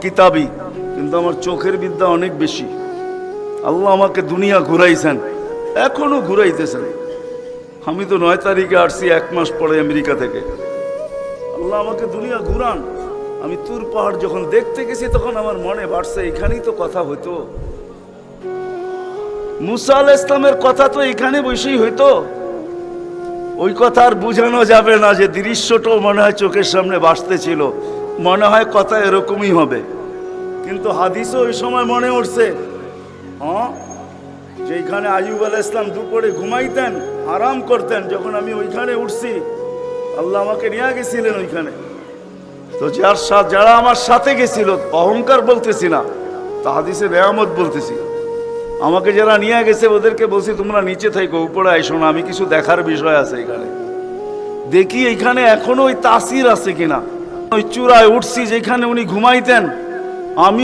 কিতাবি, কিন্তু আমার চোখের বিদ্যা অনেক বেশি। আল্লাহ আমাকে দুনিয়া ঘুরাইছেন, এখনো ঘুরাইতেছেন। আমি তো 9 তারিখে আসছি, 1 মাস পরে আমেরিকা থেকে। আল্লাহ আমাকে দুনিয়া ঘুরান। আমি তুর পাহাড় যখন দেখতে গেছি তখন আমার মনে বাড়ছে এখানেই তো কথা হইতো, মুসা আলাইহিস সালামের কথা তো এখানে বসেই হইতো। ওই কথা আর বুঝানো যাবে না, যে দৃশ্যটাও মনে হয় চোখের সামনে ভাসতেছিল, মনে হয় কথা এরকমই হবে। কিন্তু হাদিসও ওই সময় মনে উঠছে, হ্যাঁ, যেখানে আইয়ুব আলাইহিস সালাম দুপুরে ঘুমাইতেন, আরাম করতেন, যখন আমি ওইখানে উঠছি আল্লাহ আমাকে নিয়ে গেছিলেন ওইখানে। তো যারা আমার সাথে গেছিল, অহংকার বলতেছি না, তা হাদিসে নেয়ামত বলতেছি, আমাকে যারা নিয়ে গেছে ওদেরকে বলছি তোমরা নিচে থাকো, উপরে আইসো না, আমি কিছু দেখার বিষয় আছে এখানে। দেখি এইখানে এখনো ওই তাসির আছে কিনা। ওই চূড়ায় উঠছি যেখানে উনি ঘুমাইতেন, আমি